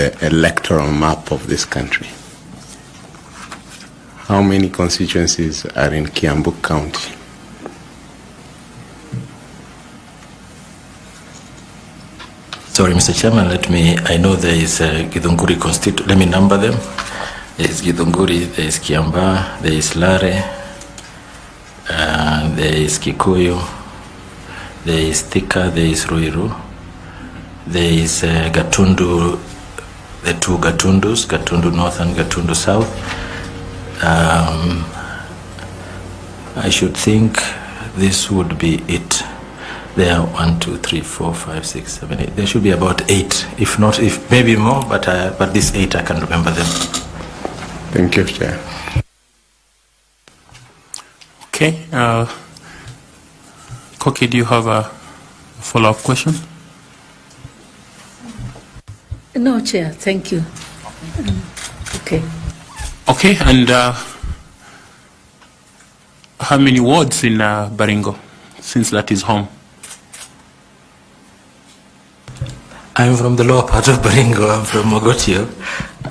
the electoral map of this country, how many constituencies are in Kiambu County? Sorry, Mr. Chairman, I know there is Githunguri constituency, let me number them. There is Githunguri, there is Kiamba, there is Lare, there is Kikuyu, there is Thika, there is Ruiru, there is Gatundu, the two Gatundus, Gatundu North and Gatundu South. I should think this would be it. There are 1, 2, 3, 4, 5, 6, 7, 8. There should be about 8, if not, if maybe more, but these 8 I can remember them. Thank you, Chair. Okay. Koki, do you have a follow-up question? No, Chair. Thank you. Okay. Okay, and how many wards in Baringo, since that is home? I'm from the lower part of Baringo. I'm from Mogotio,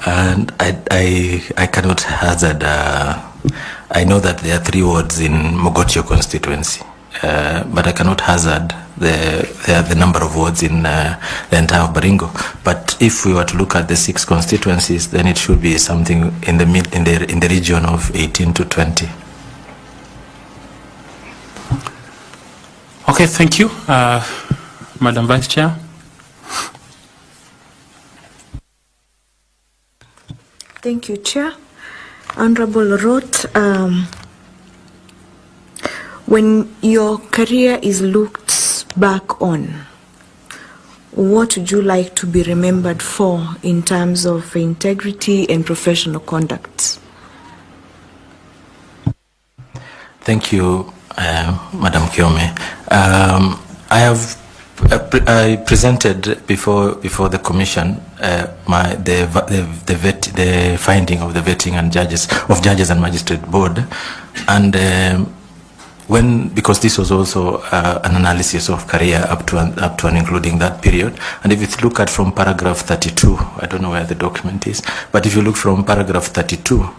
and I cannot hazard. I know that there are 3 wards in Mogotio constituency, but I cannot hazard the number of wards in the entire Baringo. But if we were to look at the 6 constituencies, then it should be something in the region of 18 to 20. Okay, thank you, Madam Vice Chair. Thank you, Chair. Honorable Roth, when your career is looked back on, what would you like to be remembered for in terms of integrity and professional conduct? Thank you, Madam Kiome. I presented before the commission the finding of the vetting and judges and magistrate board, and because this was also an analysis of career up to and including that period. And if you look at from paragraph 32, I don't know where the document is, but if you look from paragraph 32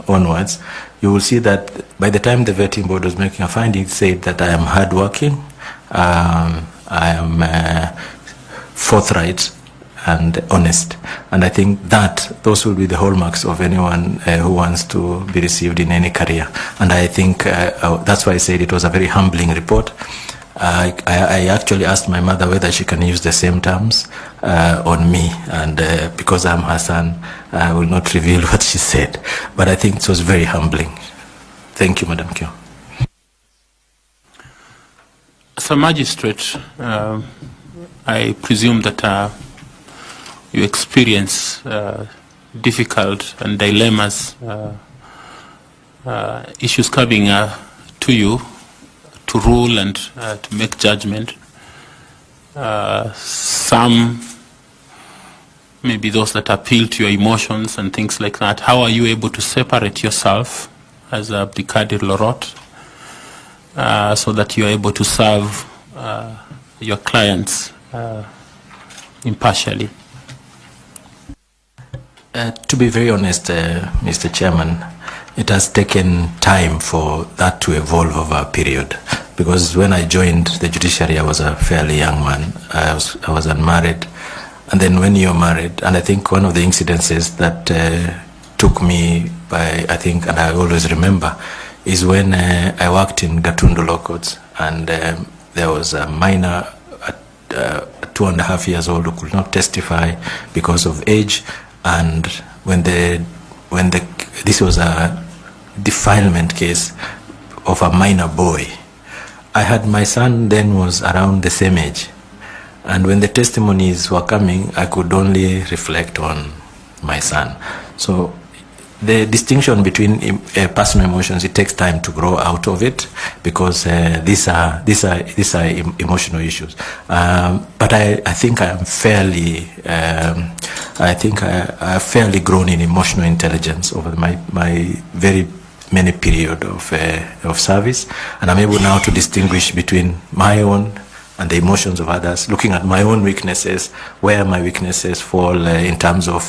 onwards, you will see that by the time the vetting board was making a finding, it said that I am hardworking, I am forthright and honest, and I think that those will be the hallmarks of anyone who wants to be received in any career. And I think that's why I said it was a very humbling report. I actually asked my mother whether she can use the same terms on me, and because I'm her son, I will not reveal what she said, but I think it was very humbling. Thank you, Madam Kyo. As a magistrate, I presume that you experience difficult and dilemmas, issues coming to you to rule and to make judgment. Some maybe those that appeal to your emotions and things like that. How are you able to separate yourself as Abdikadir Lorot so that you are able to serve your clients impartially? To be very honest, Mr. Chairman, it has taken time for that to evolve over a period. Because when I joined the judiciary, I was a fairly young man. I was unmarried. And then when you're married, and I think one of the incidences that took me by, I think, and I always remember, is when I worked in Gatundu Law Courts, and there was a minor, 2.5 years old, who could not testify because of age. And when this was a defilement case of a minor boy, I had my son then was around the same age, and when the testimonies were coming, I could only reflect on my son. So the distinction between personal emotions, it takes time to grow out of it, because these are emotional issues. But I think I am fairly, I have fairly grown in emotional intelligence over my very many period of service, and I'm able now to distinguish between my own and the emotions of others, looking at my own weaknesses, where my weaknesses fall in terms of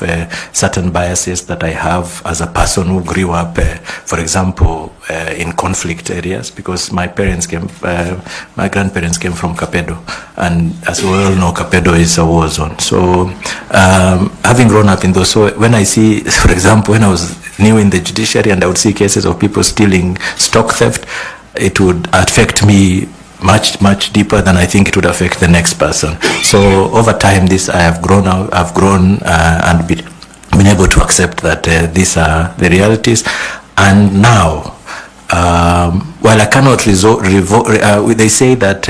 certain biases that I have as a person who grew up, for example, in conflict areas, because my grandparents came from Kapedo, and as we all know, Kapedo is a war zone. So having grown up in those, so when I see, for example, when I was new in the judiciary and I would see cases of people stealing stock theft, it would affect me much deeper than I think it would affect the next person. So over time, I have grown and been able to accept that these are the realities. And now, while I cannot they say that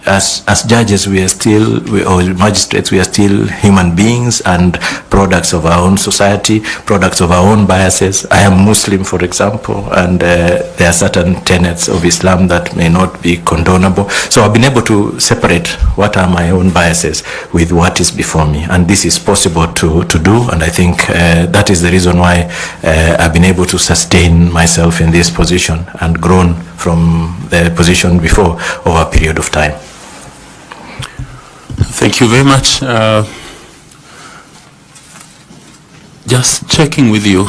as judges we are still, or magistrates, we are still human beings and products of our own society, products of our own biases. I am Muslim, for example, and there are certain tenets of Islam that may not be condonable. So I've been able to separate what are my own biases with what is before me, and this is possible to do, and I think that is the reason why I've been able to sustain myself in this position and grown from the position before over a period of time. Thank you very much. Just checking with you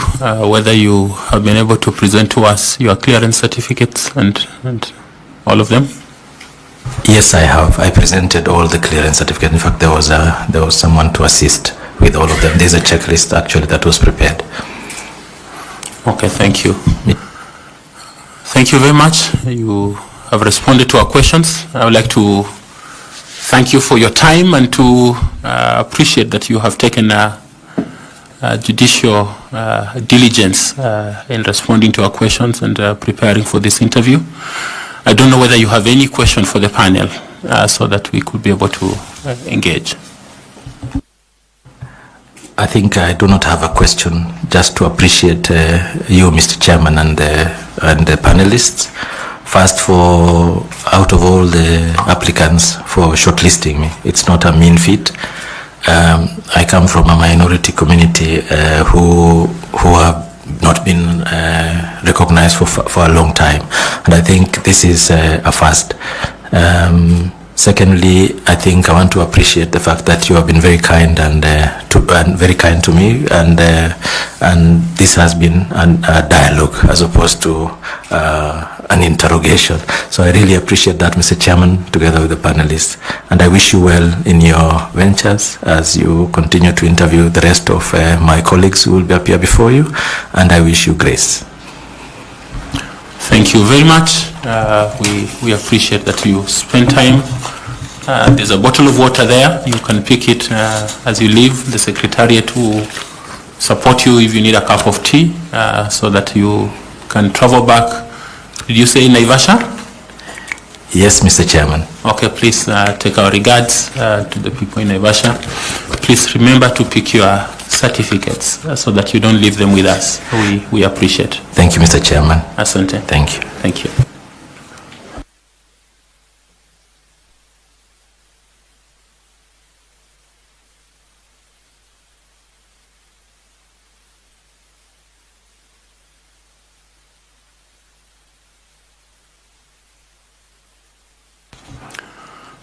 whether you have been able to present to us your clearance certificates and all of them. Yes, I have. I presented all the clearance certificates. In fact, there was someone to assist with all of them. There's a checklist actually that was prepared. Okay, thank you. Thank you very much. You have responded to our questions. I would like to thank you for your time and to appreciate that you have taken judicial diligence in responding to our questions and preparing for this interview. I don't know whether you have any question for the panel so that we could be able to engage. I think I do not have a question, just to appreciate you, Mr. Chairman, and the panelists. First, for out of all the applicants for shortlisting me, it's not a mean feat. I come from a minority community who have not been recognized for a long time, and I think this is a first. Secondly, I think I want to appreciate the fact that you have been very kind and very kind to me, and this has been a dialogue as opposed to an interrogation. So I really appreciate that, Mr. Chairman, together with the panelists, and I wish you well in your ventures as you continue to interview the rest of my colleagues who will be up here before you, and I wish you grace. Thank you very much. We appreciate that you spend time. There's a bottle of water there. You can pick it as you leave. The Secretariat will support you if you need a cup of tea so that you can travel back. Did you say Naivasha? Yes, Mr. Chairman. Okay, please take our regards to the people in Naivasha. Please remember to pick your certificates so that you don't leave them with us. We appreciate. Thank you, Mr. Chairman. Asante. Thank you. Thank you.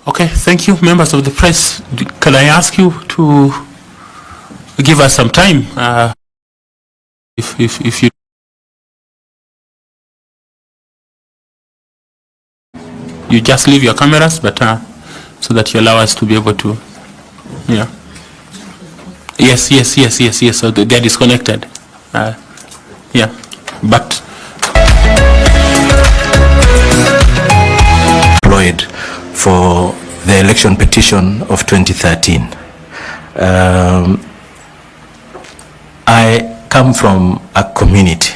Okay, thank you, members of the press. Can I ask you to give us some time? If you just leave your cameras, but so that you allow us to be able to, yeah. Yes. So they're disconnected. Yeah, but. Employed for the election petition of 2013. I come from a community,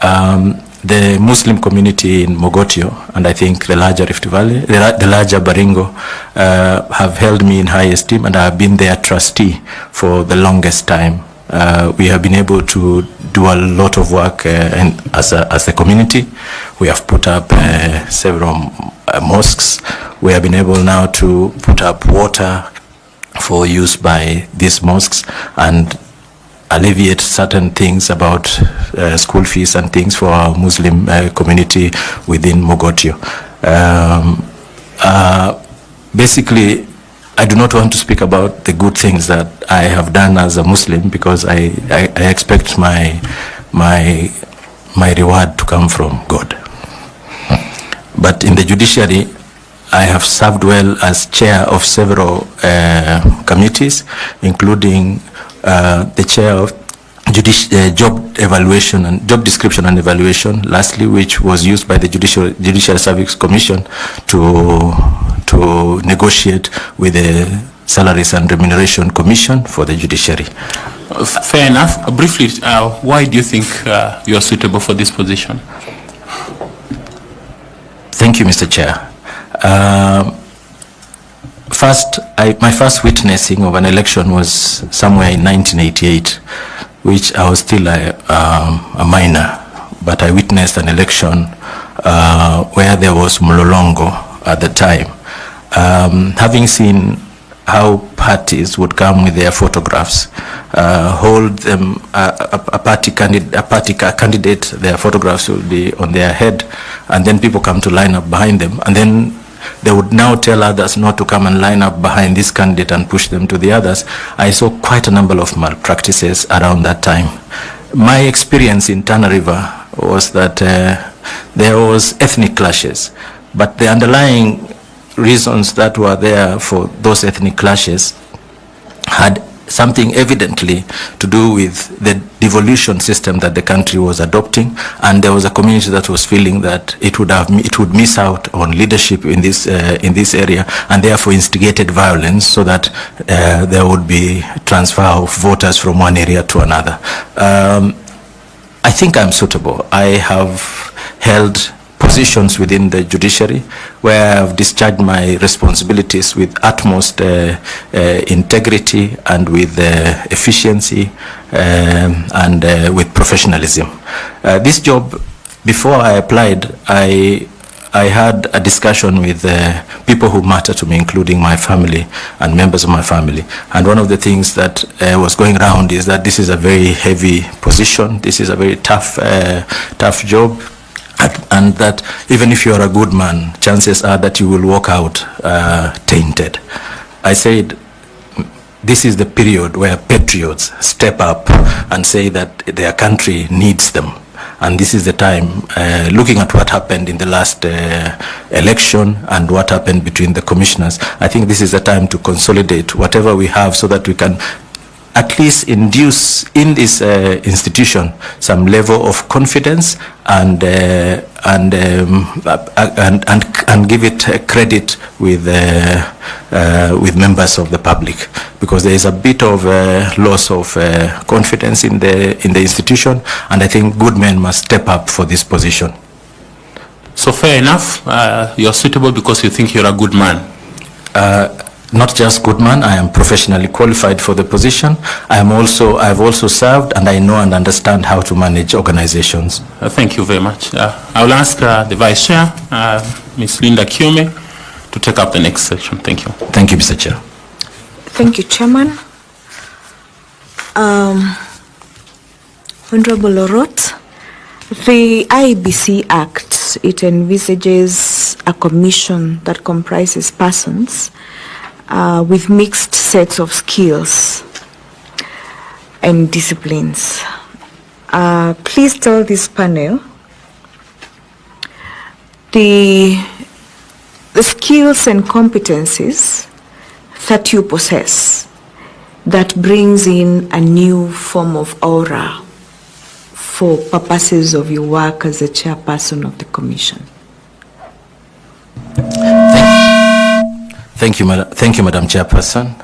the Muslim community in Mogotio, and I think the larger Rift Valley, the larger Baringo, have held me in high esteem, and I have been their trustee for the longest time. We have been able to do a lot of work as a community. We have put up several mosques. We have been able now to put up water for use by these mosques and alleviate certain things about school fees and things for our Muslim community within Mogotio. Basically, I do not want to speak about the good things that I have done as a Muslim, because I expect my reward to come from God. But in the judiciary, I have served well as chair of several committees, including the chair of job evaluation and job description and evaluation, lastly, which was used by the Judicial Service Commission to negotiate with the Salaries and Remuneration Commission for the judiciary. Fair enough. Briefly, why do you think you are suitable for this position? Thank you, Mr. Chair. My first witnessing of an election was somewhere in 1988, which I was still a minor, but I witnessed an election where there was Mlolongo at the time. Having seen how parties would come with their photographs, hold them, a party candidate, their photographs would be on their head, and then people come to line up behind them, and then they would now tell others not to come and line up behind this candidate and push them to the others. I saw quite a number of malpractices around that time. My experience in Tana River was that there was ethnic clashes, but the underlying reasons that were there for those ethnic clashes had something evidently to do with the devolution system that the country was adopting, and there was a community that was feeling that it would miss out on leadership in this area, and therefore instigated violence so that there would be transfer of voters from one area to another. I think I'm suitable. I have held positions within the judiciary where I've discharged my responsibilities with utmost integrity and with efficiency and with professionalism. This job, before I applied, I had a discussion with people who matter to me, including my family and members of my family. And one of the things that was going around is that this is a very heavy position. This is a very tough job. And that even if you're a good man, chances are that you will walk out tainted. I said, this is the period where patriots step up and say that their country needs them. And this is the time, looking at what happened in the last election and what happened between the commissioners, I think this is the time to consolidate whatever we have so that we can at least induce in this institution some level of confidence and give it credit with members of the public, because there is a bit of loss of confidence in the institution, and I think good men must step up for this position. So fair enough, you're suitable because you think you're a good man. Not just good man, I am professionally qualified for the position. I've also served, and I know and understand how to manage organizations. Thank you very much. I will ask the Vice Chair, Ms. Linda Kiome, to take up the next section. Thank you. Thank you, Mr. Chair. Thank you, Chairman. Honorable Lorot, the IEBC Act, it envisages a commission that comprises persons with mixed sets of skills and disciplines. Please tell this panel the skills and competencies that you possess that brings in a new form of aura for purposes of your work as a chairperson of the commission. Thank you, Madam Chairperson.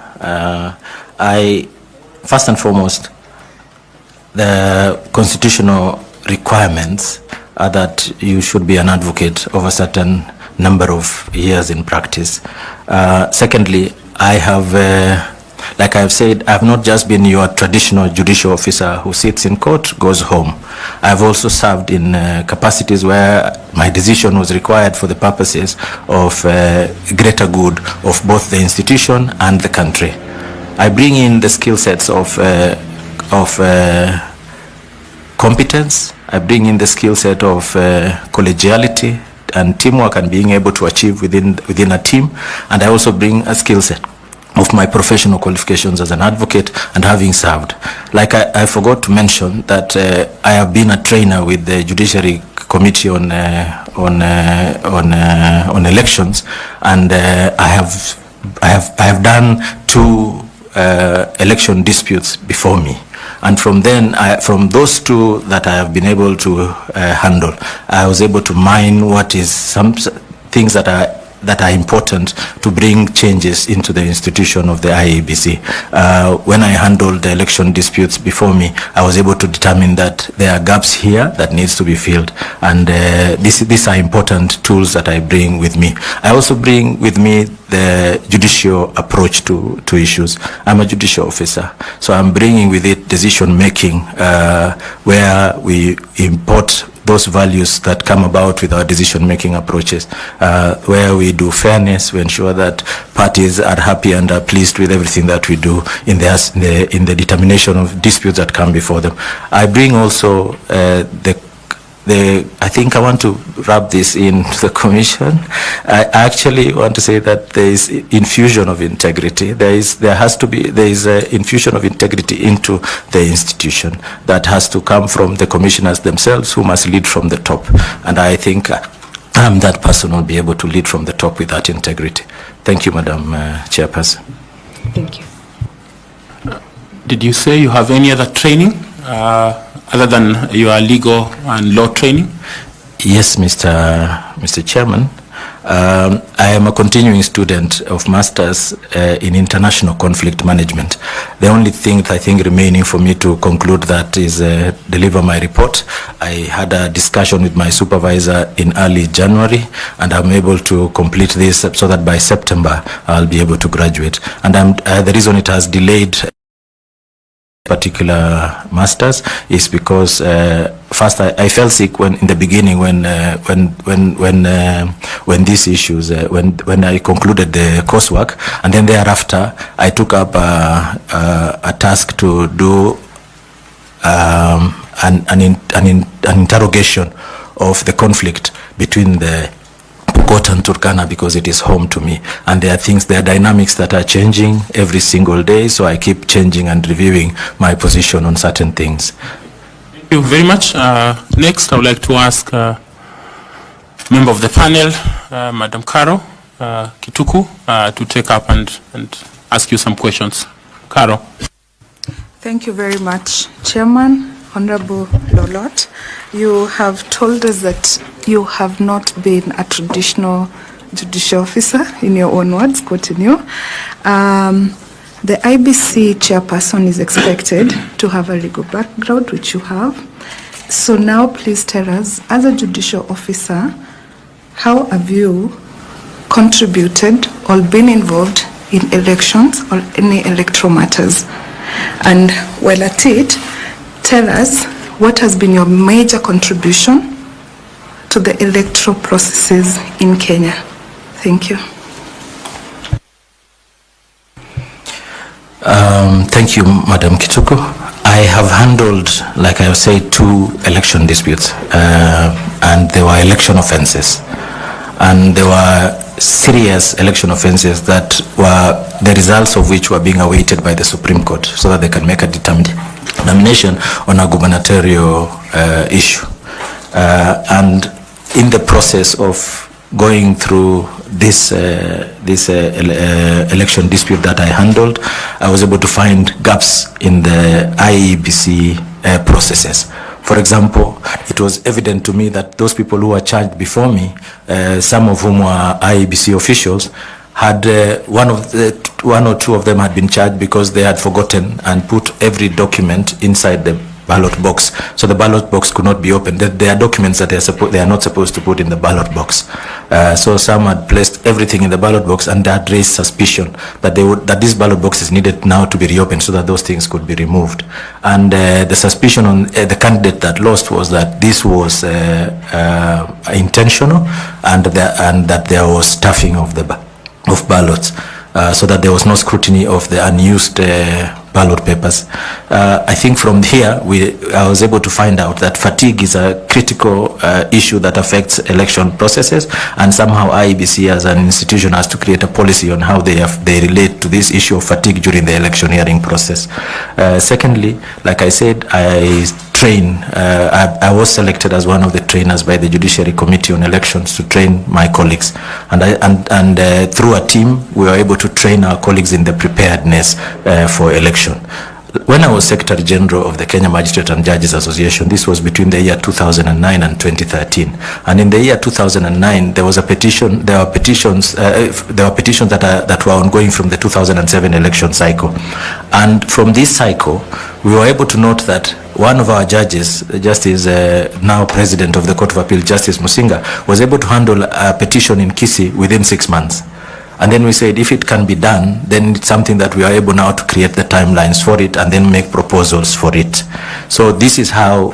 First and foremost, the constitutional requirements are that you should be an advocate of a certain number of years in practice. Secondly, I have, like I have said, I have not just been your traditional judicial officer who sits in court, goes home. I have also served in capacities where my decision was required for the purposes of greater good of both the institution and the country. I bring in the skill sets of competence. I bring in the skill set of collegiality, and teamwork and being able to achieve within a team. And I also bring a skill set of my professional qualifications as an advocate and having served. Like I forgot to mention that I have been a trainer with the Judiciary Committee on elections, and I have done 2 election disputes before me. And from from those 2 that I have been able to handle, I was able to mine what is some things that are important to bring changes into the institution of the IEBC. When I handled the election disputes before me, I was able to determine that there are gaps here that needs to be filled, and these are important tools that I bring with me. I also bring with me the judicial approach to issues. I'm a judicial officer, so I'm bringing with it decision making, where we import those values that come about with our decision-making approaches, where we do fairness, we ensure that parties are happy and are pleased with everything that we do in the determination of disputes that come before them. I bring also I think I want to wrap this into the commission. I actually want to say that there is infusion of integrity. There is a infusion of integrity into the institution that has to come from the commissioners themselves, who must lead from the top. And I think I'm that person who will be able to lead from the top with that integrity. Thank you, Madam Chairperson. Thank you. Did you say you have any other training other than your legal and law training? Yes, Mr. Chairman. I am a continuing student of Masters in International Conflict Management. The only thing that I think remaining for me to conclude that is deliver my report. I had a discussion with my supervisor in early January, and I'm able to complete this so that by September I'll be able to graduate. And the reason it has delayed particular masters is because first I felt sick in the beginning when these issues when I concluded the coursework, and then thereafter I took up a task to do an interrogation of the conflict between the Pokot and Turkana, because it is home to me, and there are dynamics that are changing every single day, so I keep changing and reviewing my position on certain things. Thank you very much. Next, I would like to ask member of the panel, Madam Caro Kituku, to take up and ask you some questions. Caro. Thank you very much, Chairman. Honorable Lolot, you have told us that you have not been a traditional judicial officer, in your own words, quoting you. The IEBC Chairperson is expected to have a legal background, which you have. So now please tell us, as a judicial officer, how have you contributed or been involved in elections or any electoral matters? And while at it, tell us what has been your major contribution to the electoral processes in Kenya. Thank you. Thank you, Madam Kituku. I have handled, like I have said, 2 election disputes, and they were election offenses. And there were serious election offenses that were the results of which were being awaited by the Supreme Court so that they can make a determination on a gubernatorial issue. And in the process of going through this election dispute that I handled, I was able to find gaps in the IEBC processes. For example, it was evident to me that those people who were charged before me, some of whom were IEBC officials, had one or two of them had been charged because they had forgotten and put every document inside the ballot box, so the ballot box could not be opened. There are documents that they are not supposed to put in the ballot box. So some had placed everything in the ballot box, and that raised suspicion that this ballot box is needed now to be reopened so that those things could be removed. And the suspicion on the candidate that lost was that this was intentional, and that there was stuffing of ballots, so that there was no scrutiny of the unused ballot papers. I think from here, I was able to find out that fatigue is a critical issue that affects election processes, and somehow IEBC as an institution has to create a policy on how they relate to this issue of fatigue during the electioneering process. Secondly, like I said, I was selected as one of the trainers by the Judiciary Committee on Elections to train my colleagues, and through a team we were able to train our colleagues in the preparedness for election. When I was Secretary General of the Kenya Magistrate and Judges Association, this was between the year 2009 and 2013. And in the year 2009, there was a petition. There were petitions that were ongoing from the 2007 election cycle. And from this cycle, we were able to note that one of our judges, Justice now President of the Court of Appeal, Justice Musinga, was able to handle a petition in Kisii within 6 months. And then we said, if it can be done, then it's something that we are able now to create the timelines for it and then make proposals for it. So this is how,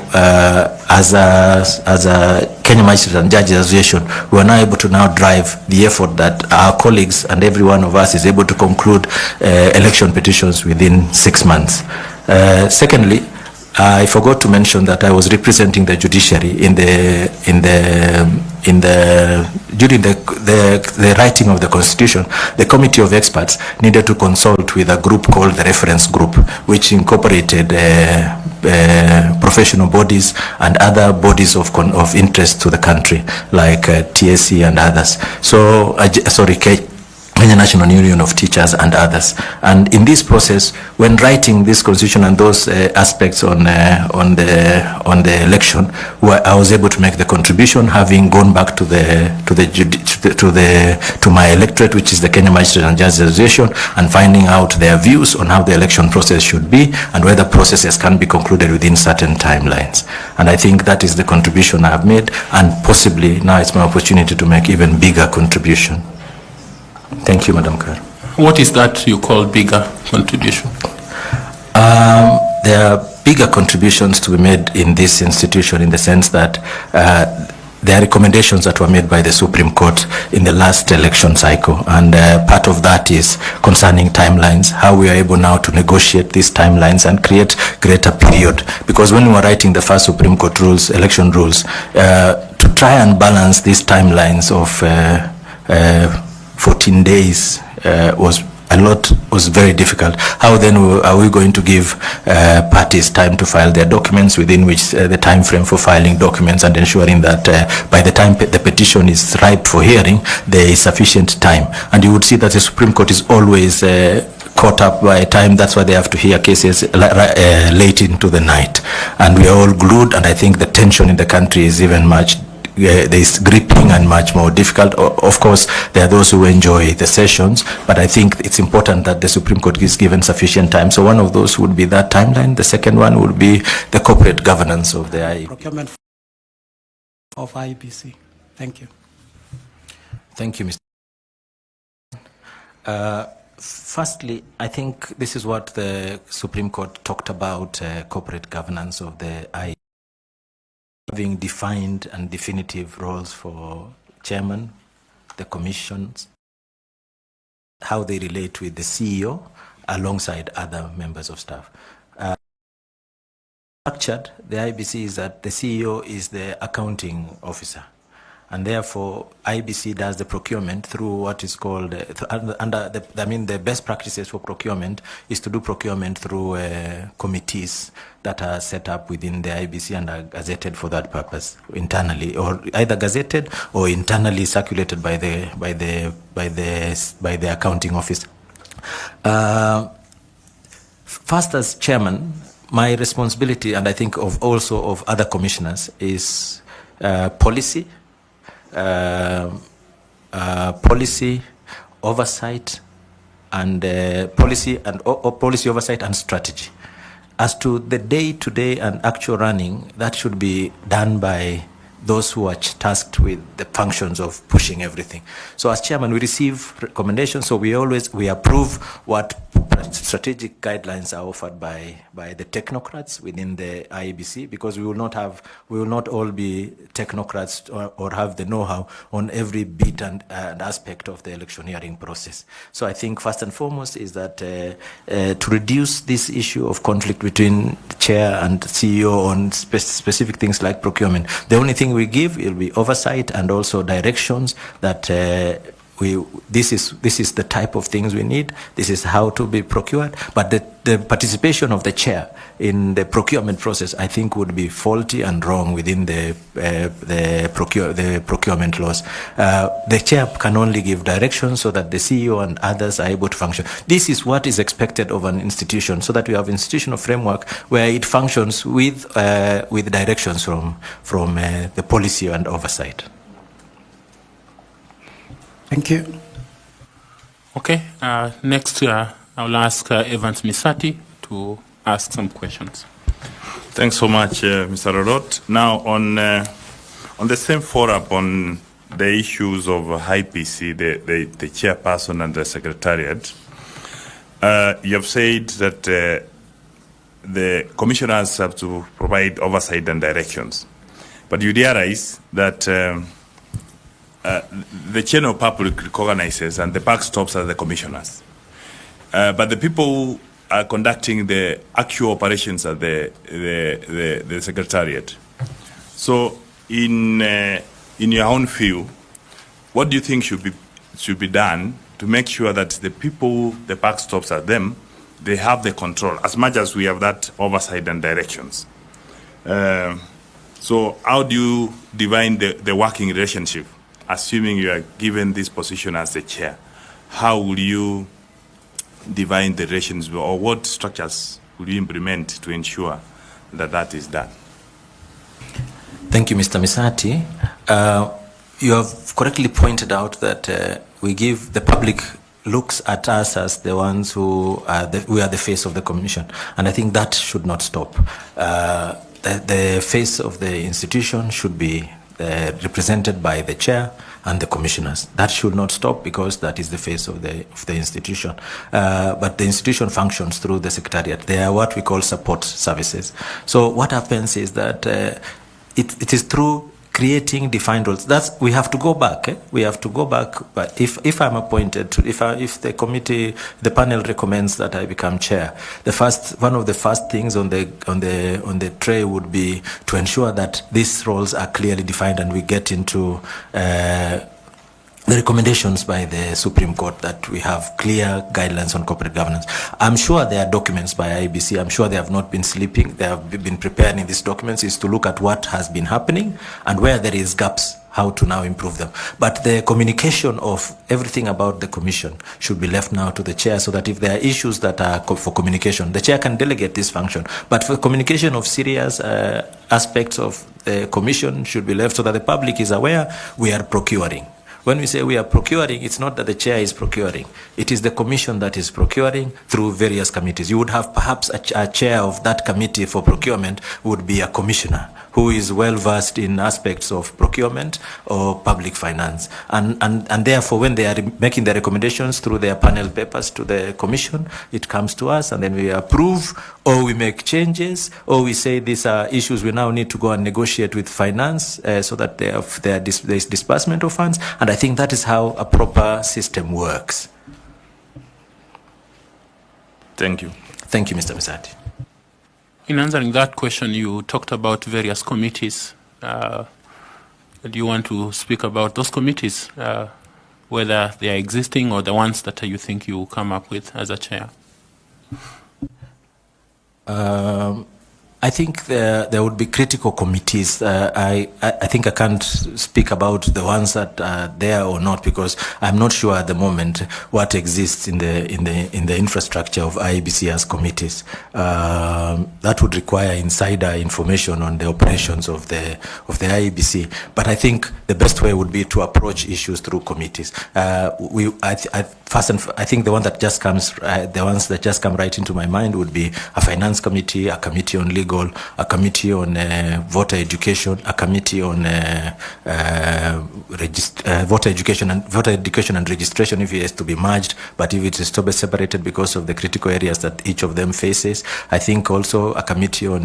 as a Kenya Magistrate and Judges Association, we are now able to now drive the effort that our colleagues and every one of us is able to conclude election petitions within 6 months. Secondly, I forgot to mention that I was representing the judiciary during the writing of the Constitution. The Committee of Experts needed to consult with a group called the Reference Group, which incorporated professional bodies and other bodies of interest to the country, like TSC and others. So, Kenya National Union of Teachers and others. And in this process, when writing this constitution and those aspects on the election, where I was able to make the contribution, having gone back to my electorate, which is the Kenya Magistrate and Judges Association, and finding out their views on how the election process should be and whether processes can be concluded within certain timelines. And I think that is the contribution I have made, and possibly now it's my opportunity to make even bigger contribution. Thank you, Madam Chair. What is that you call bigger contribution? There are bigger contributions to be made in this institution in the sense that there are recommendations that were made by the Supreme Court in the last election cycle, and part of that is concerning timelines, how we are able now to negotiate these timelines and create greater period. Because when we were writing the first Supreme Court rules, election rules, to try and balance these timelines of 14 days was very difficult. How then are we going to give parties time to file their documents within which the time frame for filing documents, and ensuring that by the time the petition is ripe for hearing, there is sufficient time. And you would see that the Supreme Court is always caught up by time. That's why they have to hear cases late into the night. And we are all glued, and I think the tension in the country is even much there's gripping and much more difficult. Of course, there are those who enjoy the sessions, but I think it's important that the Supreme Court is given sufficient time. So one of those would be that timeline. The second one would be the corporate governance of the IEBC. Procurement of IEBC. Thank you. Thank you, Mr. Firstly, I think this is what the Supreme Court talked about, corporate governance of the IEBC. Having defined and definitive roles for chairman, the commissions, how they relate with the CEO alongside other members of staff. Structured, the IEBC is that the CEO is the accounting officer, and therefore IEBC does the procurement through what is called the best practices for procurement is to do procurement through committees that are set up within the IEBC and are gazetted for that purpose internally, or either gazetted or internally circulated by the accounting office. First, as chairman, my responsibility, and I think also of other commissioners, is policy oversight and policy oversight and strategy. As to the day-to-day and actual running, that should be done by those who are tasked with the functions of pushing everything. So as chairman, we receive recommendations, so we approve what strategic guidelines are offered by the technocrats within the IEBC, because we will not all be technocrats or have the know-how on every bit and aspect of the electioneering process. So I think first and foremost is that to reduce this issue of conflict between chair and CEO on specific things like procurement, the only thing we give will be oversight and also directions that this is the type of things we need, this is how to be procured, but the participation of the chair in the procurement process, I think, would be faulty and wrong within the procurement laws. The chair can only give directions so that the CEO and others are able to function. This is what is expected of an institution, so that we have institutional framework where it functions with directions from the policy and oversight. Thank you. Okay, next I'll ask Evans Misati to ask some questions. Thanks so much, Mr. Lorot. Now, on the same forum on the issues of IEBC, the chairperson and the secretariat, you have said that the commissioners have to provide oversight and directions. But you realize that the general public recognizes and the buck stops are the commissioners. But the people who are conducting the actual operations are the secretariat. So in your own view, what do you think should be done to make sure that the people, the buck stops are them, they have the control as much as we have that oversight and directions? So how do you define the working relationship? Assuming you are given this position as the chair, how will you define the relations, or what structures will you implement to ensure that that is done? Thank you, Mr. Misati. You have correctly pointed out that we give the public looks at us as the ones who we are the face of the commission, and I think that should not stop. The face of the institution should be represented by the chair and the commissioners. That should not stop, because that is the face of the institution. But the institution functions through the secretariat. They are what we call support services. So what happens is that it is through creating defined roles. We have to go back. We have to go back. But if I'm appointed, if the committee, the panel recommends that I become chair, one of the first things on the tray would be to ensure that these roles are clearly defined, and we get into the recommendations by the Supreme Court that we have clear guidelines on corporate governance. I'm sure there are documents by IEBC. I'm sure they have not been sleeping. They have been preparing these documents is to look at what has been happening and where there is gaps, how to now improve them. But the communication of everything about the commission should be left now to the chair, so that if there are issues that are for communication, the chair can delegate this function. But for communication of serious aspects of the commission should be left so that the public is aware we are procuring. When we say we are procuring, it's not that the chair is procuring. It is the commission that is procuring through various committees. You would have perhaps a chair of that committee for procurement would be a commissioner who is well versed in aspects of procurement or public finance. And therefore, when they are making their recommendations through their panel papers to the commission, it comes to us, and then we approve, or we make changes, or we say these are issues we now need to go and negotiate with finance so that there is disbursement of funds. And I think that is how a proper system works. Thank you. Thank you, Mr. Misati. In answering that question, you talked about various committees. Do you want to speak about those committees, whether they are existing or the ones that you think you will come up with as a chair? I think there would be critical committees. I think I can't speak about the ones that are there or not, because I'm not sure at the moment what exists in the infrastructure of IEBC as committees. That would require insider information on the operations of the IEBC. But I think the best way would be to approach issues through committees. I think the one that just comes, the ones that just come right into my mind would be a finance committee, a committee on legal, a committee on voter education, a committee on voter education and registration if it has to be merged, but if it is to be separated because of the critical areas that each of them faces. I think also a committee on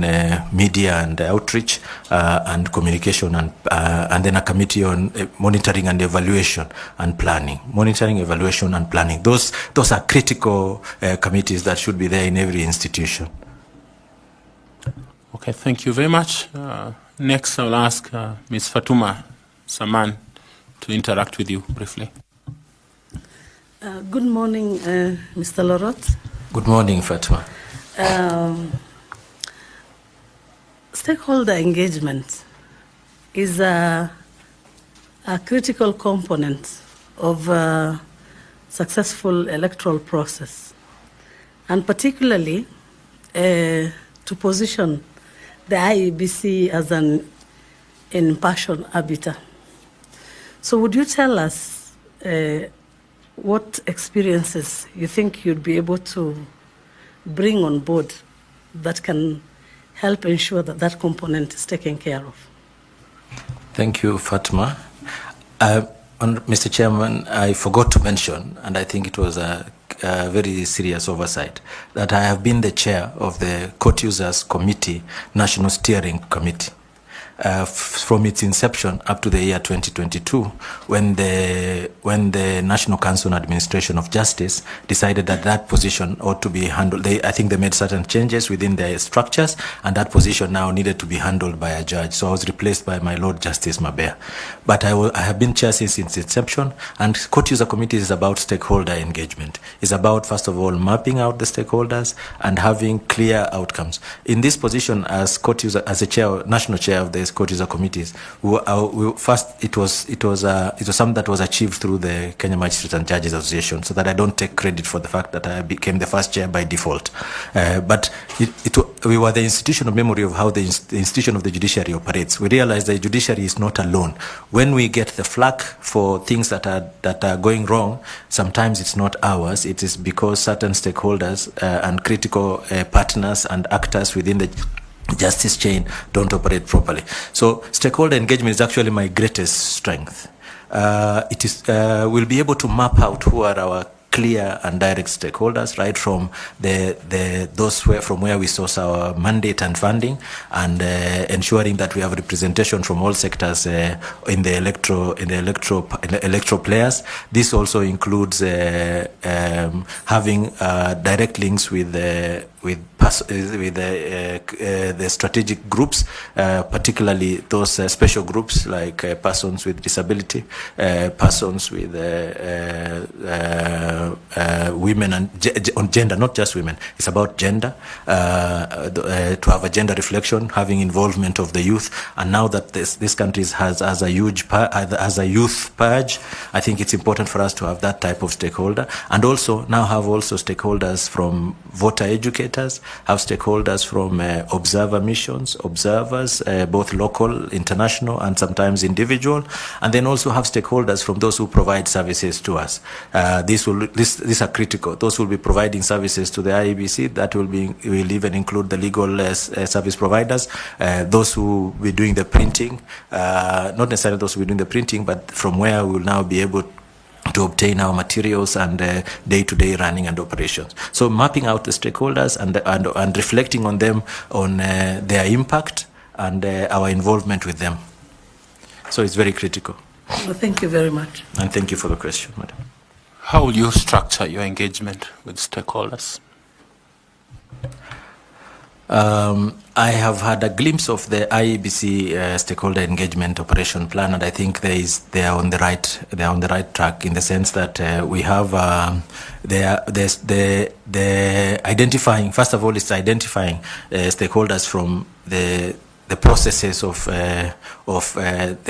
media and outreach and communication, and then a committee on monitoring and evaluation and planning. Monitoring, evaluation and planning. Those are critical committees that should be there in every institution. Okay, thank you very much. Next, I'll ask Ms. Fatuma Saman to interact with you briefly. Good morning, Mr. Lorot. Good morning, Fatuma. Stakeholder engagement is a critical component of a successful electoral process, and particularly to position the IEBC as an impartial arbiter. So would you tell us what experiences you think you'd be able to bring on board that can help ensure that that component is taken care of? Thank you, Fatma. Mr. Chairman, I forgot to mention, and I think it was a very serious oversight, that I have been the chair of the Court Users Committee National Steering Committee from its inception up to the year 2022, when the National Council on Administration of Justice decided that that position ought to be handled. I think they made certain changes within their structures, and that position now needed to be handled by a judge. So I was replaced by my Lord Justice Mabea. But I have been chair since its inception, and Court User Committee is about stakeholder engagement. It's about, first of all, mapping out the stakeholders and having clear outcomes. In this position as Court User, as a chair, national chair of the Court User Committees, first it was something that was achieved through the Kenya Magistrates and Judges Association, so that I don't take credit for the fact that I became the first chair by default. But we were the institution of memory of how the institution of the judiciary operates. We realized the judiciary is not alone. When we get the flack for things that are going wrong, sometimes it's not ours. It is because certain stakeholders and critical partners and actors within the justice chain don't operate properly. So stakeholder engagement is actually my greatest strength. We'll be able to map out who are our clear and direct stakeholders, right from from where we source our mandate and funding, and ensuring that we have representation from all sectors in the electoral players. This also includes having direct links with the strategic groups, particularly those special groups like persons with disability, persons with women and on gender, not just women. It's about gender, to have a gender reflection, having involvement of the youth. And now that this country has a youth purge, I think it's important for us to have that type of stakeholder, and also now have also stakeholders from voter educators, have stakeholders from observer missions, observers, both local, international, and sometimes individual, and then also have stakeholders from those who provide services to us. These are critical. Those will be providing services to the IEBC. That will even include the legal service providers, those who will be doing the printing, not necessarily those who will be doing the printing, but from where we will now be able to obtain our materials and day-to-day running and operations. So mapping out the stakeholders and reflecting on them, on their impact and our involvement with them. So it's very critical. Well, thank you very much. And thank you for the question, madam. How will you structure your engagement with stakeholders? I have had a glimpse of the IEBC stakeholder engagement operation plan, and I think they are on the right track, in the sense that we have the identifying. First of all, it's identifying stakeholders from the processes of the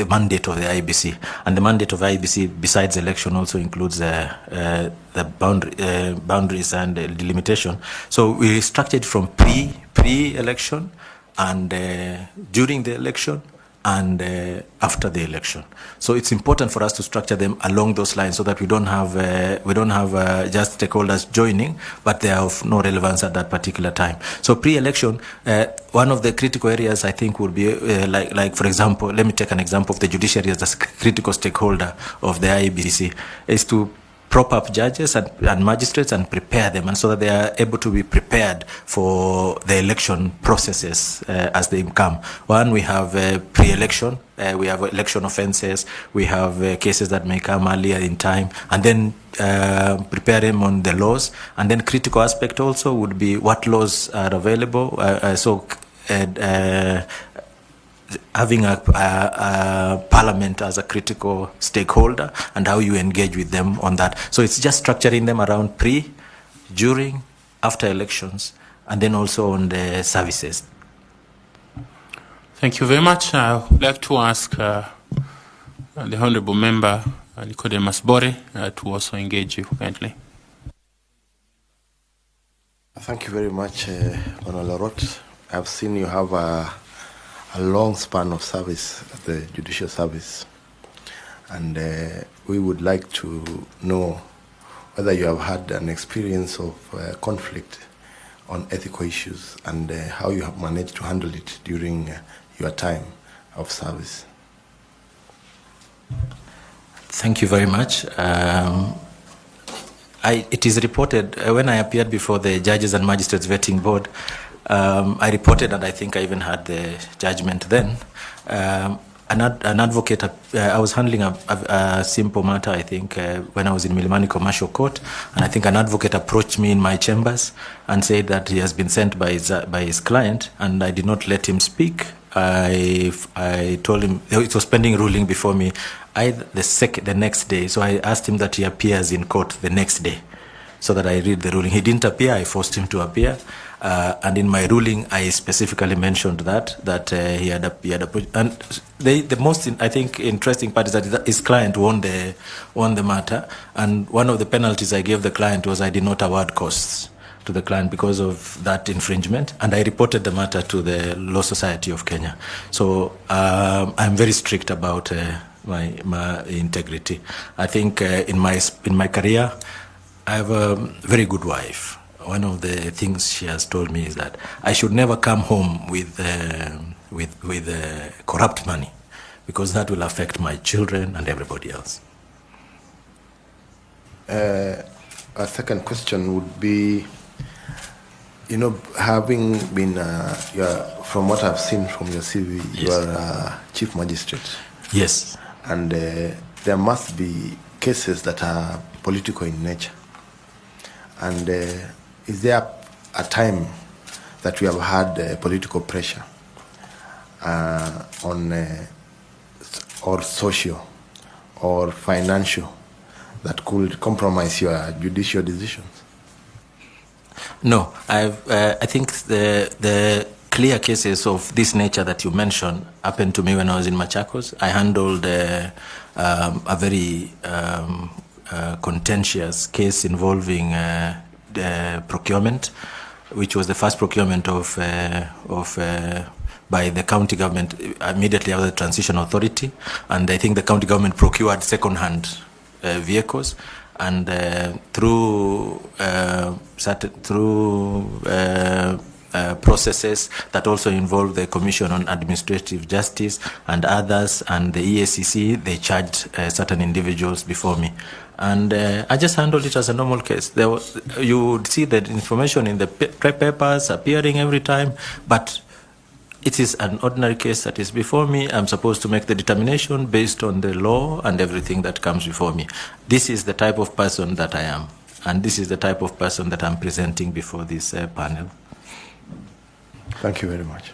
mandate of the IEBC, and the mandate of IEBC, besides election, also includes the boundaries and delimitation. So we structured from pre-election and during the election, and after the election. So it's important for us to structure them along those lines so that we don't have just stakeholders joining, but they are of no relevance at that particular time. So pre-election, one of the critical areas I think would be like for example, let me take an example of the judiciary as a critical stakeholder of the IEBC, is to prop up judges and magistrates and prepare them, and so that they are able to be prepared for the election processes as they come. One, we have pre-election, we have election offences, we have cases that may come earlier in time, and then prepare them on the laws. And then critical aspect also would be what laws are available. Having a parliament as a critical stakeholder and how you engage with them on that. So it's just structuring them around pre, during, after elections, and then also on the services. Thank you very much. I would like to ask the Honourable Member Nicodemus Bore to also engage you kindly. Thank you very much, Honourable Lorot. I've seen you have a long span of service at the judicial service, and we would like to know whether you have had an experience of conflict on ethical issues and how you have managed to handle it during your time of service. Thank you very much. It is reported when I appeared before the Judges and Magistrates Vetting Board, I reported, and I think I even had the judgment then. An advocate, I was handling a simple matter, I think, when I was in Milimani Commercial Court, and I think an advocate approached me in my chambers and said that he has been sent by his client, and I did not let him speak. I told him it was pending ruling before me the next day, so I asked him that he appears in court the next day so that I read the ruling. He didn't appear. I forced him to appear. And in my ruling, I specifically mentioned that he had approached. And the most, I think, interesting part is that his client won the matter. And one of the penalties I gave the client was I did not award costs to the client because of that infringement. And I reported the matter to the Law Society of Kenya. So I'm very strict about my integrity. I think in my career, I have a very good wife. One of the things she has told me is that I should never come home with corrupt money, because that will affect my children and everybody else. A second question would be, having been, from what I've seen from your CV, yes, you are a chief magistrate. Yes. And there must be cases that are political in nature. And is there a time that we have had political pressure on or social or financial that could compromise your judicial decisions? No, I think the clear cases of this nature that you mentioned happened to me when I was in Machakos. I handled a very contentious case involving procurement, which was the first procurement by the county government immediately after the transition authority, and I think the county government procured second-hand vehicles, and through processes that also involve the Commission on Administrative Justice and others, and the EACC, they charged certain individuals before me. And I just handled it as a normal case. You would see the information in the papers appearing every time, but it is an ordinary case that is before me. I'm supposed to make the determination based on the law and everything that comes before me. This is the type of person that I am, and this is the type of person that I'm presenting before this panel. Thank you very much.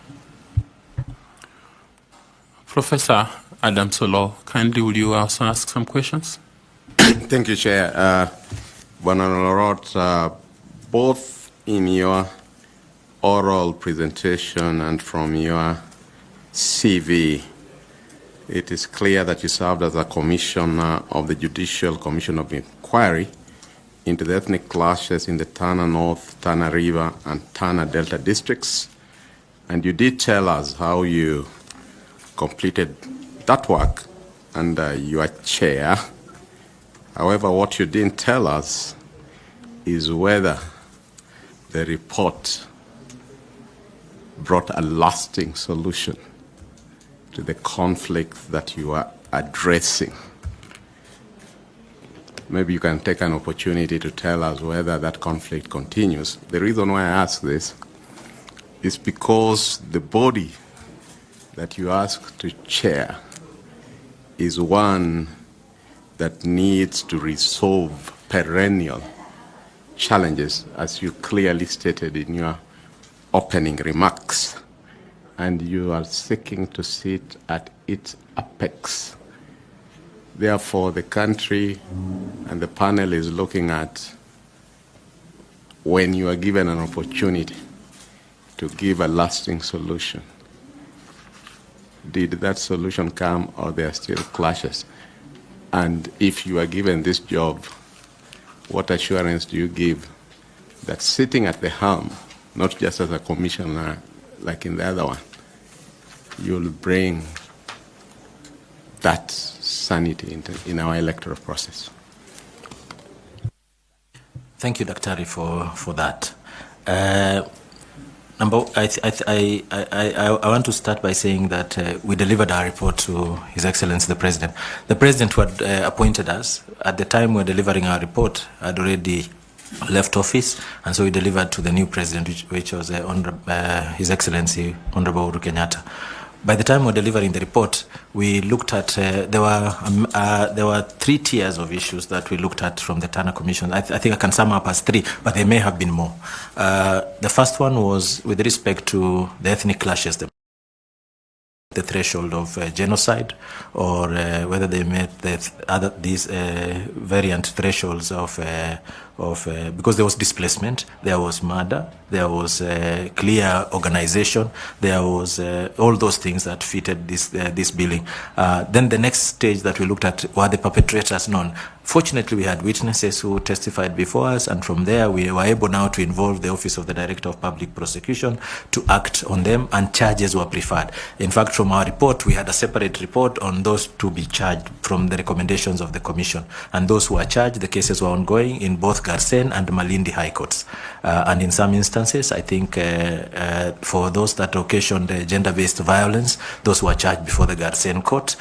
Professor Adam Solo, kindly will you also ask some questions? Thank you, Chair. Lorot, both in your oral presentation and from your CV, it is clear that you served as a commissioner of the Judicial Commission of Inquiry into the ethnic clashes in the Tana North, Tana River, and Tana Delta districts. And you did tell us how you completed that work under your chair. However, what you didn't tell us is whether the report brought a lasting solution to the conflict that you are addressing. Maybe you can take an opportunity to tell us whether that conflict continues. The reason why I ask this is because the body that you ask to chair is one that needs to resolve perennial challenges, as you clearly stated in your opening remarks, and you are seeking to sit at its apex. Therefore, the country and the panel is looking at when you are given an opportunity to give a lasting solution. Did that solution come, or there are still clashes? And if you are given this job, what assurance do you give that sitting at the helm, not just as a commissioner like in the other one, you'll bring that sanity in our electoral process? Thank you, Daktari, for that. I want to start by saying that we delivered our report to His Excellency the President. The President who had appointed us at the time we were delivering our report had already left office, and so we delivered to the new President, which was His Excellency Honorable Uhuru Kenyatta. By the time we were delivering the report, we looked at, there were 3 tiers of issues that we looked at from the Turner Commission. I think I can sum up as 3, but there may have been more. The first one was with respect to the ethnic clashes, the threshold of genocide, or whether they met these variant thresholds of because there was displacement, there was murder, there was clear organization, there was all those things that fitted this billing. Then the next stage that we looked at were the perpetrators known. Fortunately, we had witnesses who testified before us, and from there we were able now to involve the Office of the Director of Public Prosecution to act on them, and charges were preferred. In fact, from our report, we had a separate report on those to be charged from the recommendations of the Commission. And those who were charged, the cases were ongoing in both Garsen and Malindi High Courts. And in some instances, I think for those that occasioned gender-based violence, those who were charged before the Garsen Court,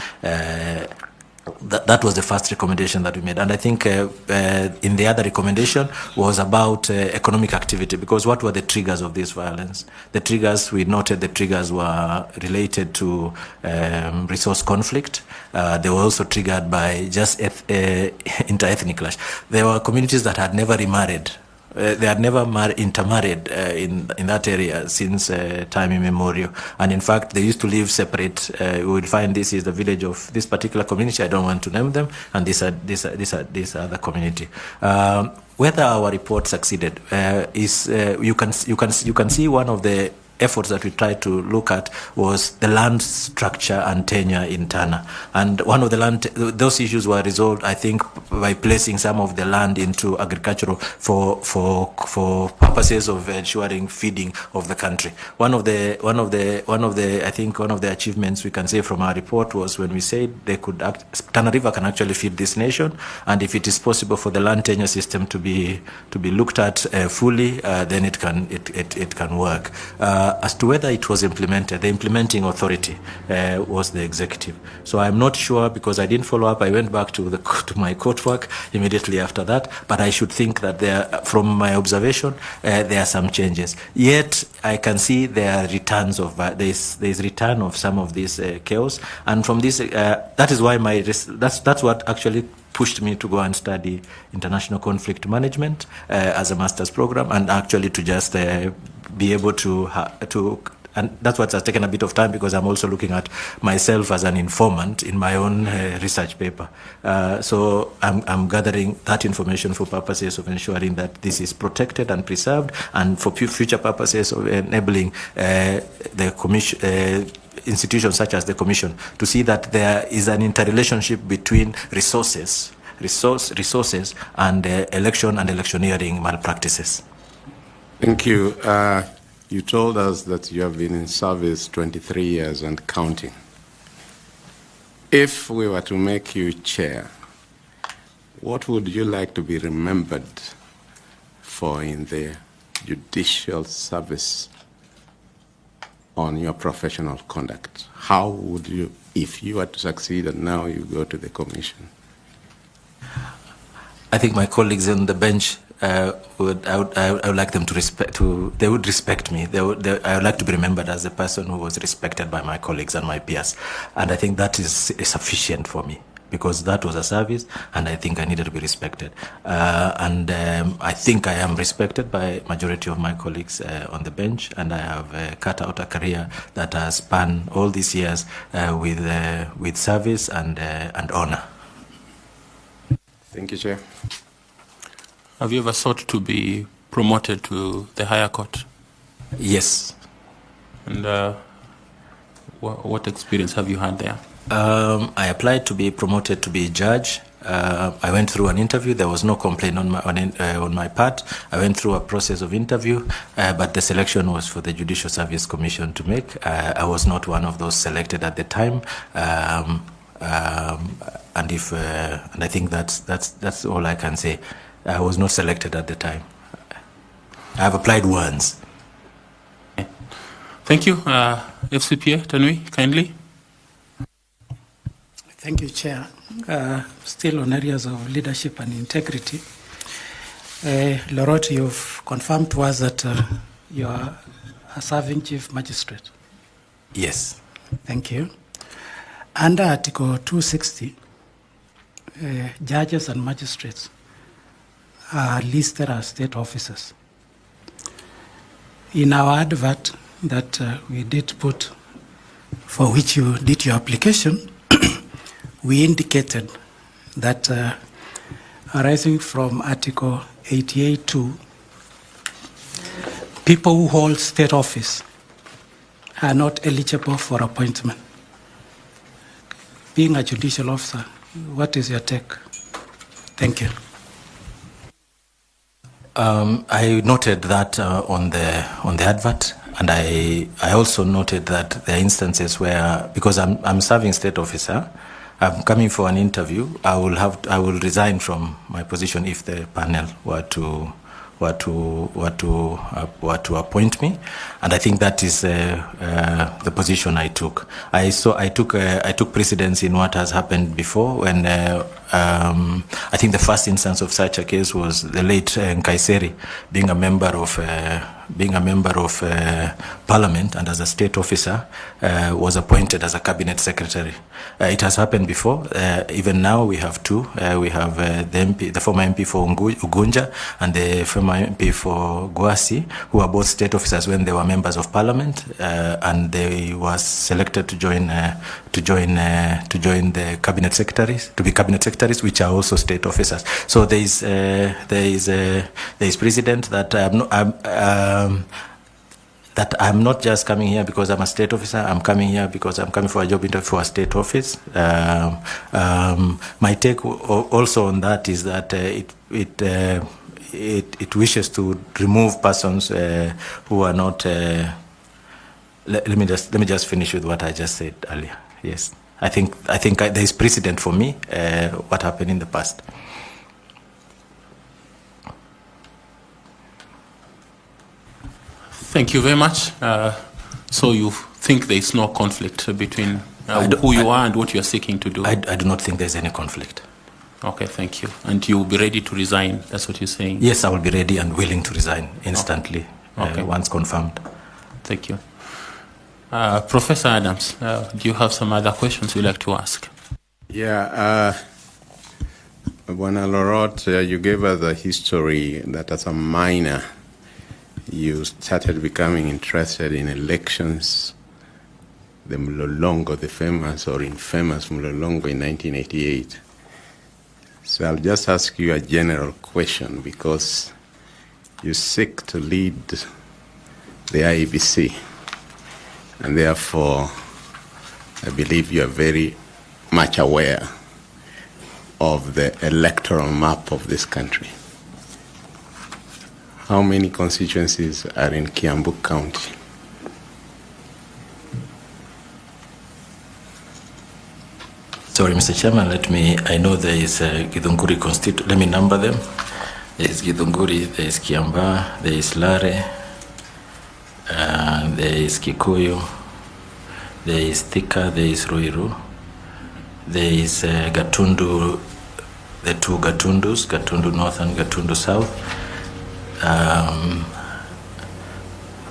that was the first recommendation that we made. And I think in the other recommendation was about economic activity, because what were the triggers of this violence? The triggers, we noted the triggers were related to resource conflict. They were also triggered by just inter-ethnic clash. There were communities that had never remarried. They had never intermarried in that area since time immemorial, and in fact they used to live separate. We would find this is the village of this particular community. I don't want to name them, and this other community. Whether our report succeeded is you can see one of the efforts that we tried to look at was the land structure and tenure in Tana. And one of the those issues were resolved, I think, by placing some of the land into agricultural for purposes of ensuring feeding of the country. One of the achievements we can say from our report was when we said they could Tana River can actually feed this nation, and if it is possible for the land tenure system to be looked at fully, then it can work. As to whether it was implemented, the implementing authority was the executive. So I'm not sure, because I didn't follow up. I went back to my court work immediately after that, but I should think that from my observation, there are some changes. Yet I can see there are returns of there's return of some of this chaos, and from this that is why that's what actually pushed me to go and study international conflict management as a master's program, and actually to just be able to and that's what has taken a bit of time, because I'm also looking at myself as an informant in my own research paper. So I'm gathering that information for purposes of ensuring that this is protected and preserved, and for future purposes of enabling the commission, institutions such as the Commission, to see that there is an interrelationship between resources and election and electioneering malpractices. Thank you. You told us that you have been in service 23 years and counting. If we were to make you chair, what would you like to be remembered for in the judicial service on your professional conduct? How would you, if you were to succeed and now you go to the commission? I think my colleagues on the bench I would like them to they would respect me. I would like to be remembered as a person who was respected by my colleagues and my peers. And I think that is sufficient for me, because that was a service and I think I needed to be respected. I think I am respected by majority of my colleagues on the bench, and I have cut out a career that has spanned all these years with service and honor. Thank you, Chair. Have you ever sought to be promoted to the higher court? Yes. And what experience have you had there? I applied to be promoted to be a judge. I went through an interview. There was no complaint on my part. I went through a process of interview, but the selection was for the Judicial Service Commission to make. I was not one of those selected at the time. And I think that's all I can say. I was not selected at the time. I have applied once. Thank you. FCPA, Tanui, kindly. Thank you, Chair. Still on areas of leadership and integrity. Lorot, you've confirmed to us that you are a serving chief magistrate. Yes. Thank you. Under Article 260, judges and magistrates are listed as state officers. In our advert that we did put, for which you did your application, we indicated that arising from Article 88(2), people who hold state office are not eligible for appointment. Being a judicial officer, what is your take? Thank you. I noted that on the advert, and I also noted that there are instances where, because I'm serving state officer, I'm coming for an interview, I will resign from my position if the panel were to appoint me, and I think that is the position I took. I took precedence in what has happened before when I think the first instance of such a case was the late Nkaiseri being a member of parliament and as a state officer was appointed as a cabinet secretary. It has happened before. Even now we have two. We have the former MP for Ugunja and the former MP for Gwasi, who are both state officers when they were members of parliament, and they was selected to join the cabinet secretaries, to be cabinet secretaries, which are also state officers. So there is precedent that that I'm not just coming here because I'm a state officer. I'm coming here because I'm coming for a job interview for a state office. My take also on that is that it wishes to remove persons who are not. Let me just finish with what I just said earlier. Yes, I think there is precedent for me. What happened in the past. Thank you very much. So you think there is no conflict between who you are and what you are seeking to do? I do not think there's any conflict. Okay, thank you. And you will be ready to resign, that's what you're saying? Yes, I will be ready and willing to resign instantly, okay. Once confirmed. Thank you. Professor Adams, do you have some other questions you'd like to ask? Yeah, Bwana Lorot, you gave us a history that as a minor, you started becoming interested in elections, the Mlolongo, the famous or infamous Mlolongo in 1988. So I'll just ask you a general question because you seek to lead the IEBC, and therefore I believe you are very much aware of the electoral map of this country. How many constituencies are in Kiambu County? Sorry, Mr. Chairman, I know there is Githunguri constituent, let me number them. There is Githunguri, there is Kiamba, there is Lare, there is Kikuyu, there is Thika, there is Ruiru, there is Gatundu, the two Gatundus, Gatundu North and Gatundu South.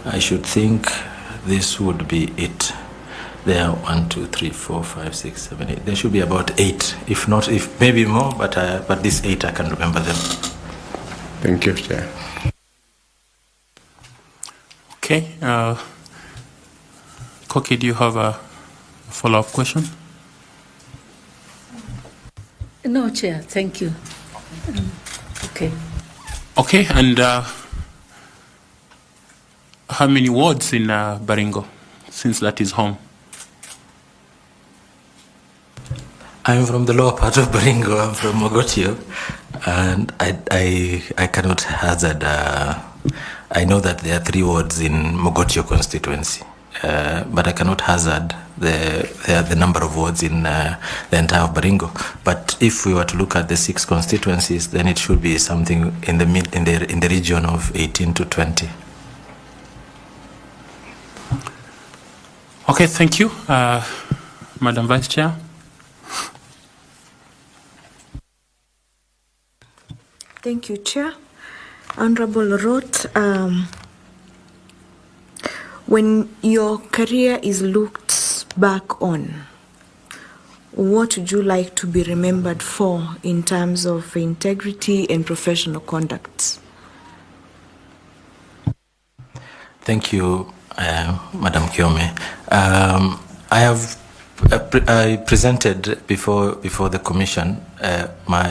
I should think this would be it. There are 1, 2, 3, 4, 5, 6, 7, 8. There should be about 8, if not, if maybe more, but these 8 I can remember them. Thank you, Chair. Okay. Koki, do you have a follow-up question? No, Chair, thank you. Okay. Okay, and how many wards in Baringo, since that is home? I'm from the lower part of Baringo. I'm from Mogotio, and I cannot hazard. I know that there are 3 wards in Mogotio constituency, but I cannot hazard the number of wards in the entire Baringo. But if we were to look at the 6 constituencies, then it should be something in the region of 18 to 20. Okay, thank you, Madam Vice Chair. Thank you, Chair. Honorable Lorot, when your career is looked back on, what would you like to be remembered for in terms of integrity and professional conduct? Thank you, Madam Kiome. I presented before the commission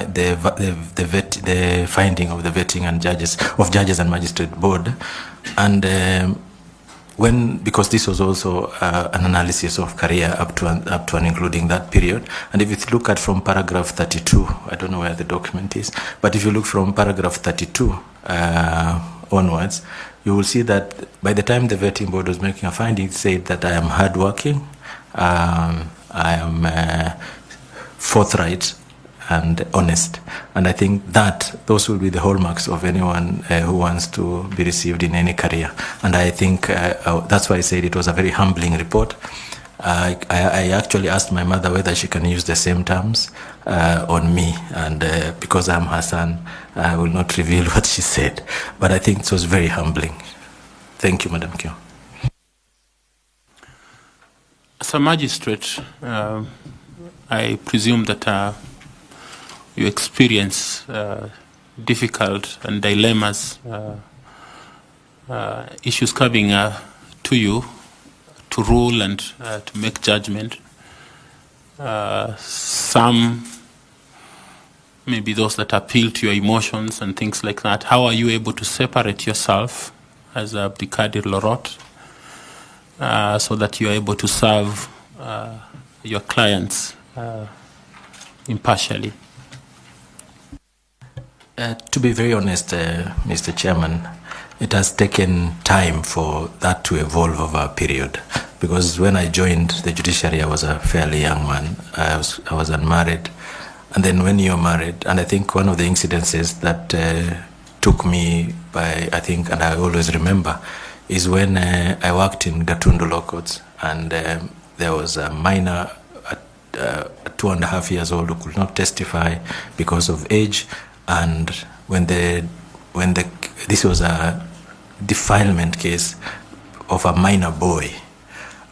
the finding of the vetting and judges and magistrate board, and because this was also an analysis of career up to and including that period. And if you look at from paragraph 32, I don't know where the document is, but if you look from paragraph 32 onwards, you will see that by the time the vetting board was making a finding, it said that I am hardworking, I am forthright and honest, and I think that those will be the hallmarks of anyone who wants to be received in any career. And I think that's why I said it was a very humbling report. I actually asked my mother whether she can use the same terms on me, and because I'm her son, I will not reveal what she said, but I think it was very humbling. Thank you, Madam Kyo. As a magistrate, I presume that you experience difficult and dilemmas, issues coming to you to rule and to make judgment. Some maybe those that appeal to your emotions and things like that. How are you able to separate yourself as a Abdikadir Lorot so that you are able to serve your clients impartially? To be very honest, Mr. Chairman, it has taken time for that to evolve over a period. Because when I joined the judiciary, I was a fairly young man. I was unmarried. And then when you're married, and I think one of the incidences that took me by, I think, and I always remember, is when I worked in Gatundu Law Courts, and there was a minor, 2.5 years old, who could not testify because of age. And when this was a defilement case of a minor boy,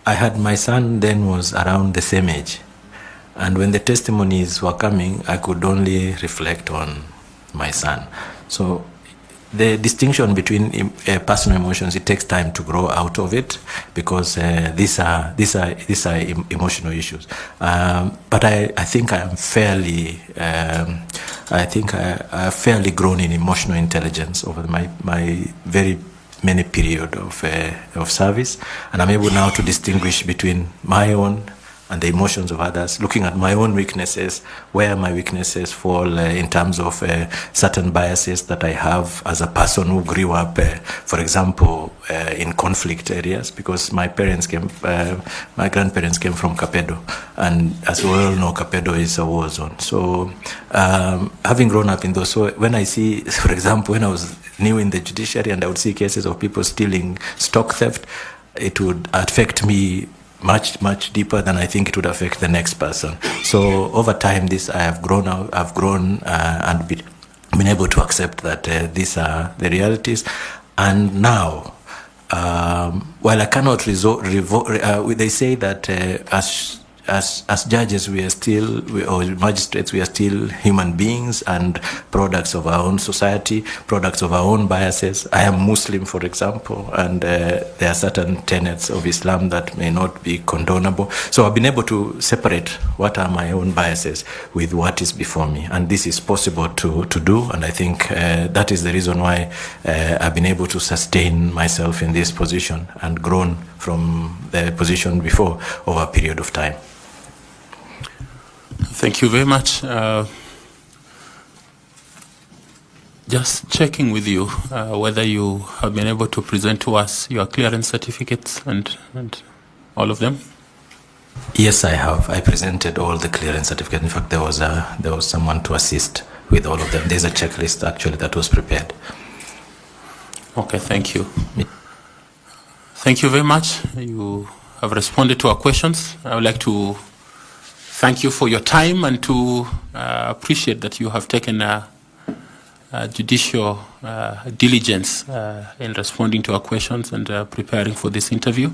I had my son then was around the same age. And when the testimonies were coming, I could only reflect on my son. So the distinction between personal emotions, it takes time to grow out of it, because these are emotional issues. But I think I am fairly, I have fairly grown in emotional intelligence over my very many period of service, and I'm able now to distinguish between my own and the emotions of others, looking at my own weaknesses, where my weaknesses fall in terms of certain biases that I have as a person who grew up, for example, in conflict areas, because my grandparents came from Kapedo, and as we all know, Kapedo is a war zone. So having grown up in those, so when I see, for example, when I was new in the judiciary and I would see cases of people stealing stock theft, it would affect me much deeper than I think it would affect the next person. So over time, I've grown and been able to accept that these are the realities. And now, while I cannot they say that as judges, or magistrates, we are still human beings and products of our own society, products of our own biases. I am Muslim, for example, and there are certain tenets of Islam that may not be condonable. So I've been able to separate what are my own biases with what is before me. And this is possible to do. And I think that is the reason why I've been able to sustain myself in this position and grown from the position before over a period of time. Thank you very much. Just checking with you whether you have been able to present to us your clearance certificates and all of them. Yes, I have. I presented all the clearance certificates. In fact, there was someone to assist with all of them. There's a checklist actually that was prepared. Okay, thank you. Thank you very much. You have responded to our questions. I would like to thank you for your time and to appreciate that you have taken judicial diligence in responding to our questions and preparing for this interview.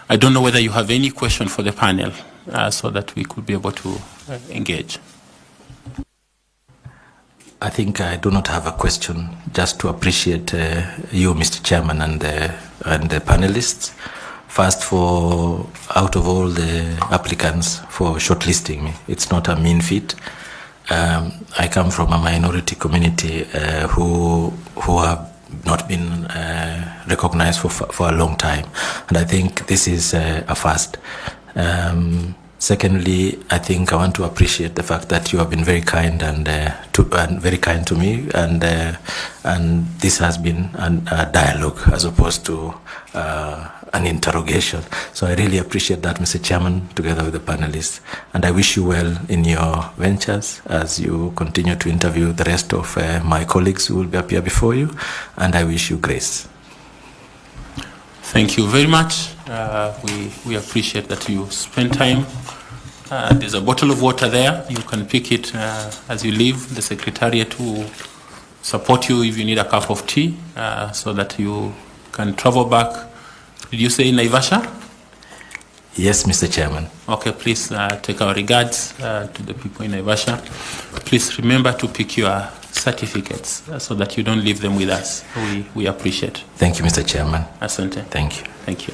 I don't know whether you have any question for the panel so that we could be able to engage. I think I do not have a question, just to appreciate you, Mr. Chairman, and the panelists. First, for out of all the applicants for shortlisting me, it's not a mean feat. I come from a minority community who have not been recognized for a long time, and I think this is a first. Secondly, I think I want to appreciate the fact that you have been very kind and very kind to me, and this has been a dialogue as opposed to an interrogation. So I really appreciate that, Mr. Chairman, together with the panelists, and I wish you well in your ventures as you continue to interview the rest of my colleagues who will be up here before you, and I wish you grace. Thank you very much. We appreciate that you spend time. There's a bottle of water there. You can pick it as you leave. The Secretariat will support you if you need a cup of tea so that you can travel back. Did you say Naivasha? Yes, Mr. Chairman. Okay, please take our regards to the people in Naivasha. Please remember to pick your certificates so that you don't leave them with us. We appreciate. Thank you, Mr. Chairman. Asante. Thank you. Thank you.